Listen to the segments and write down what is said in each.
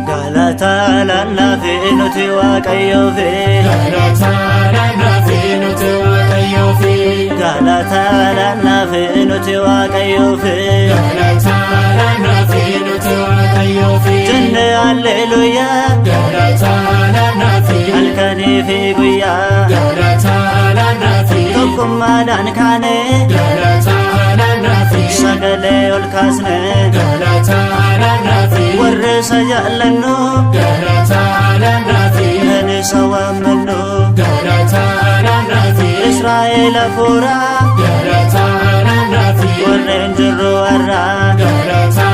Galata fi nuti waaqayyo fi Galata fi nuti waaqayyo fi Galata fi nuti waaqayyo fi Galata fi nuti waaqayyo fi Jenne alleluya Galata fi halkani fi guyya Galata fi tokkummaadhaan kaane Galata fi sagalee ol kaasne Galata fi warri isa jaallannu Galata fi kan isa waammannu Galata fi Israa'eel hafuura Galata fi warreen jirru warra Galata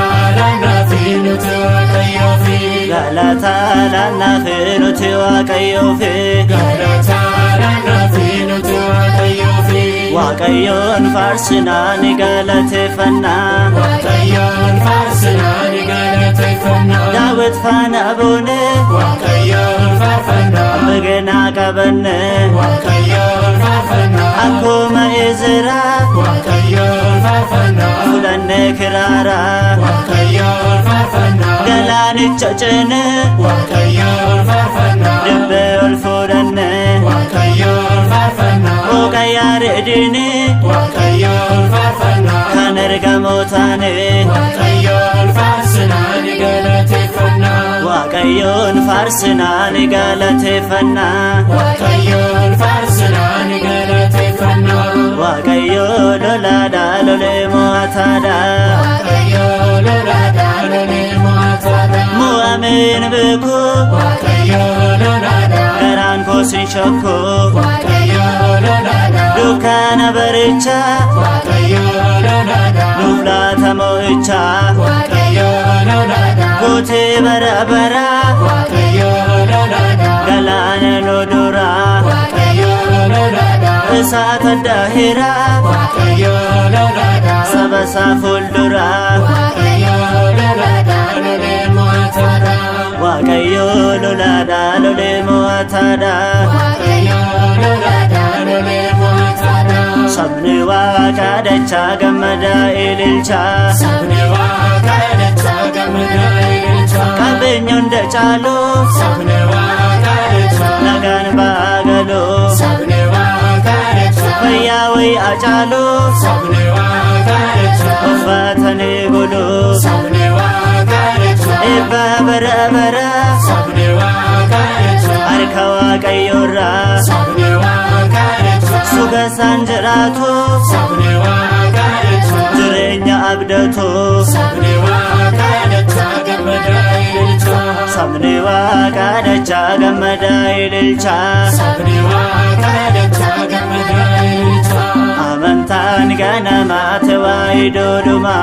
fi nuti waaqayyo fi Galata fi nuti waaqayyo fi Galata fi nuti waaqayyo fi Waaqayyoon faarsinaa ni galateeffannaa Waaqayyoon faarsinaa ni galateeffannaa Daawit faana buune Waaqayyoon faarfannaa begenaa qabanne Waaqayyoon faarfannaa akkuma Izraa Waaqayyoon faarfannaa fudhannee kiraara Waaqayyoon faarfannaa galaanicha ceene Waaqayyoon faarfannaa dibbee ol fuudhanne Waaqayyoon faarfannaa Waaqayyaa reediini Waaqayyoon faarfannaa kan ergamootaane Waaqayyoon faarsinaa ni galateeffannaa Waaqayyoon faarsinaa ni galateeffannaa Waaqayyoon faarsinaa ni galateeffannaa Waaqayyoo lolaadhaa lolee mo'ataadhaa Waaqayyoo lolaadhaa lolee mo'ataadhaa mo'ameen beeku Waaqayyoo lolaadhaa garaan koos hin shakku Waaqayyoo lolaadhaa dukkaana baricha Waaqayyoo lolaadhaa nuuf laata mo'icha Waaqayyoo lolaadhaa guutee bara bara Waaqayyoo lolaadhaa galaana nu dura Waaqayyoo lolaadhaa isaata daahira Waaqayyoo lolaadhaa saba isaa fuuldura Waaqayyoo lolaadhaa lolee mo'ataadhaa Waaqayyoo lolaadhaa lolee mo'ataadhaa Waaqayyoo lolaadhaa lolee mo'ataadhaa sabni Waaqaa dachaa gammadaa ililchaa Sabni Waaqaa dachaa gammadaa ililchaa qabeenya hunda caalu Sabni Waaqaa dachaa nagaan ba'aa galu Sabni Waaqaa dachaa fayyaa wayyaa caalu Sabni Waaqaa dachaa uffatanii bulu Sabni Waaqaa dachaa eebba bara bara Sabni Waaqaa dachaa harka Waaqayyoorraa Sabni Waaqaa dachaa suga isaan jiraatu Sabni Waaqaa dachaa jireenya abdatu Sabni Waaqaa dachaa gammadaa ililchaa sabni Waaqaa dachaa gammadaa ililchaa Sabni Waaqaa dachaa gammadaa ililchaa amantaan ganamaa tawaayidoodhumaa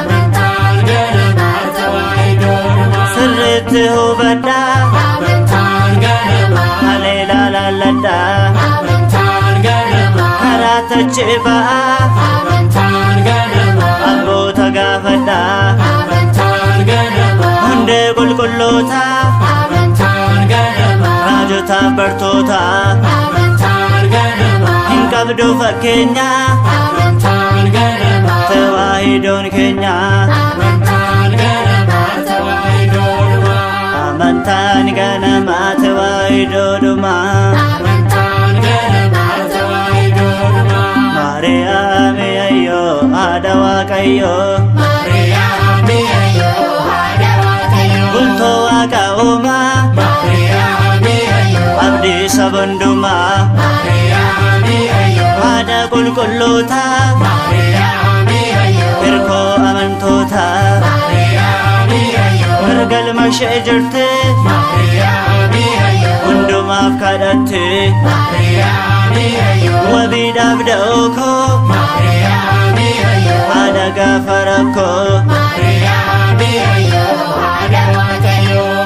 Amantaan ganamaa tawaayidoodhumaa sirriitti hubadhaa Amantaan ganamaa haleelaa laalladhaa Amantaan ganamaa karaa tachi ba'aa Amantaan ganamaa abboota gaafadhaa Amantaan ganamaa hundee qulqullootaa Amantaan ganamaa raajotaaf bartootaa Amantaan ganamaa hin qabdu fakkeenyaa Amantaan ganamaa tawaayidoon keenyaa Amantaan ganamaa tawaayidoodhumaa amantaan ganamaa tawaayidoodhumaa Amantaan ganamaa tawaayidoodhumaa Maariyaami ayyoo haadha Waaqayyoo Maariyaami ayyoo haadha Waaqayyoo bultoo Waaqa uumaa Maariyaami ayyoo abdii saba hundumaa Maariyaami ayyoo haadha qulqullootaa Maariyaami ayyoo hirkoo amantootaa Maariyaami ayyoo galma ishee jirte Maariyaami ayyoo hundumaaf kadhatte Maariyaami ayyoo wabiidhaaf da'oo koo Maariyaami ayyoo haadha gaafa rakkoo Maariyaami ayyoo haadha Waaqayyoo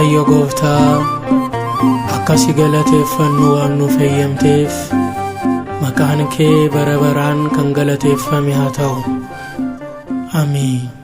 Waaqayyo gooftaa akkasi galateeffannu waan nu fayyamteef maqaan kee bara baraan kan galateeffame haa ta'u. Amiin.